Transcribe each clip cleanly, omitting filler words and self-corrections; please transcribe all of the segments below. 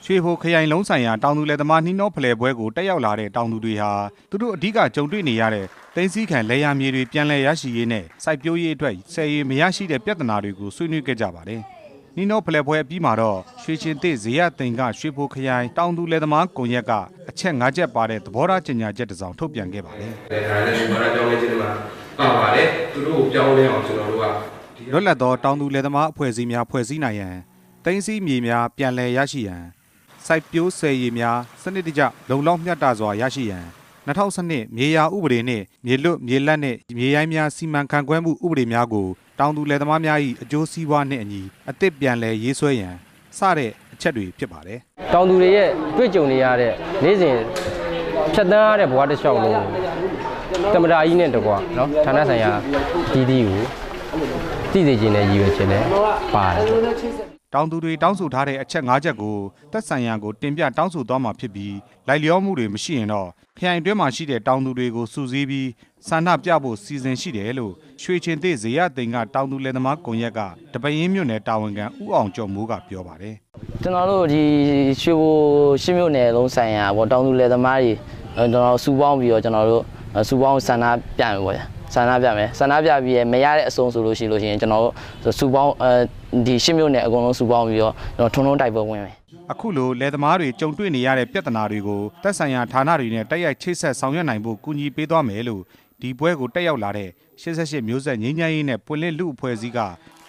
ရွှေဘိုခရိုင်လုံးဆိုင်ရာတောင်သူလယ်သမားနှီးနှောဖလှယ်ပွဲကိုတက်ရောက်လာတဲ့တောင်သူတွေဟာသူတို့အဓိကကြုံတွေ့နေရတဲ့သိမ်းဆည်းခံလယ်ယာမြေတွေပြန်လည်ရရှိရေးနဲ့စိုက်ပျိုးရေးအတွက်ဆည်ရေမရရှိတဲ့ပြဿနာတွေကိုဆွေးနွေးခဲ့ကြပါတယ်။နှီးနှောဖလှယ်ပွဲအပြီးမှာတော့ရွှေချင်းသစ်ဇေယျသိမ်ကရွှေဘိုခရိုင်တောင်သူလယ်သမားကွန်ရက်ကအချက်၅ချက်ပါတဲ့သဘောထားကြေညာချက်တစ်စောင်ထုတ်ပြန်ခဲ့ပါတယ်။ဒါလည်းဘာသာပြောင်းလဲခြင်းတွေပါပါတယ်။သူတို့ကိုပြောင်းလဲအောင်ကျွန်တော်တို့ကလွတ်လပ်သောတောင်သူလယ်သမားအဖွဲ့အစည်းများဖွဲ့စည်းနိုင်ရန်သိမ်းဆည်းမြေများပြန်လည်ရရှိရန်စိုက်ပျိုးဆည်ရေများစနစ်တကျလုံလောက်မျှတစွာရရှိရန်2012မြေယာဥပဒေနှင့်မြေလွတ်မြေလတ်နှင့်မြေရိုင်းများစီမံခန့်ခွဲမှုဥပဒေများကိုတောင်သူလယ်သမားများ၏အကျိုးစီးပွားနှင့်အညီအသစ်ပြန်လည်ရေးဆွဲရန်စတဲ့အချက်တွေဖြစ်ပါတယ်။တောင်သူတွေရဲ့တွေ့ကြုံနေရတဲ့နေ့စဉ်ဖြတ်သန်းရတဲ့ဘဝတစ်လျှောက်လုံးတမတာကြီးနဲ့တကွာနော်ဌာနဆိုင်ရာဒီကိုသိစေခြင်းနဲ့ရည်ရွယ်ခြင်းနဲ့ပါတယ်တောင်သူတွေတောင်းဆိုထားတဲ့အချက်၅ချက်ကိုသက်ဆိုင်ရာကိုတင်ပြတောင်းဆိုသွားမှာဖြစ်ပြီးလိုက်လျောမှုတွေမရှိရင်တော့ခရိုင်တွင်းမှာရှိတဲ့တောင်သူတွေကိုစုစည်းပြီးဆန္ဒပြဖို့စီစဉ်ရှိတယ်လို့ရွှေချင်းသစ်ဇေယျသိမ်ကတောင်သူလယ်သမားကွန်ရက်ကတပင်းမြို့နယ်တာဝန်ခံဦးအောင်ကျော်မိုးကပြောပါတယ်ကျွန်တော်တို့ဒီရွှေဘိုရှစ်မြို့နယ်လုံးဆိုင်ရာပေါ့တောင်သူလယ်သမားတွေကျွန်တော်စုပေါင်းပြီးတော့ကျွန်တော်တို့စုပေါင်းဆန္ဒပြမယ်ပေါ့ဆန္ဒပြမယ်ဆန္ဒပြပြီးမရတဲ့အဆုံးဆိုလို့ရှိရင်ကျွန်တော်တို့စုပေါင်းဒီရှစ်မြို့နယ်အကုန်လုံးစုပေါင်းပြီးတော့ကျွန်တော်ထုံထုံတိုက်ပွဲဝင်မယ်အခုလိုလယ်သမားတွေကြုံတွေ့နေရတဲ့ပြဿနာတွေကိုသက်ဆိုင်ရာဌာနတွေနဲ့တိုက်ရိုက်ချိတ်ဆက်ဆောင်ရွက်နိုင်ဖို့ကူညီပေးသွားမယ်လို့ဒီပွဲကိုတက်ရောက်လာတဲ့88မျိုးဆက်ငြိမ်းချမ်းရေးနဲ့ပွင့်လင်းလူအဖွဲ့အစည်းက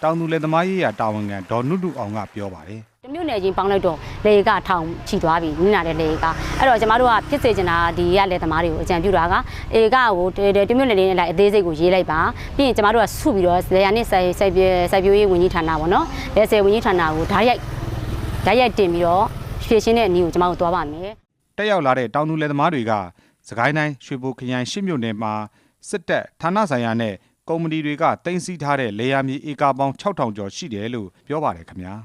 တောင်သူလယ်သမားရေးရာတာဝန်ခံဒေါ်နုနုအောင်ကပြောပါတယ်တမျိုးနယ်ချင်းပေါင်းလိုက်တော့လေကထောင်ချီသွားပြီနင်းလာတဲ့လေကအဲ့တော့ကျမတို့ကဖြစ်စေချင်တာဒီရလယ်သမားတွေကိုအကြံပြုတာကအေကကိုတမျိုးနယ်လေးနဲ့လိုက်အသေးစိတ်ကိုရေးလိုက်ပါပြီးရင်ကျမတို့ကစုပြီးတော့လေယာနဲ့စိုက်ပျိုးရေးဝန်ကြီးဌာနပေါ့နော်လေဆယ်ဝန်ကြီးဌာနကိုဓာတ်ရိုက်တင်ပြီးတော့ဖြည့်ရှင်းတဲ့အနည်းကိုကျမတို့သွားပါမယ်တက်ရောက်လာတဲ့တောင်သူလယ်သမားတွေကစကိုင်းတိုင်းရွှေဘိုခရိုင်ရှစ်မြို့နယ်မှာစစ်တပ်ဌာနဆိုင်ရာနဲ့ကုမ္ပဏီတွေကတင်စီထားတဲ့လေယာမြေဧကပေါင်း6000ကျော်ရှိတယ်လို့ပြောပါတယ်ခင်ဗျာ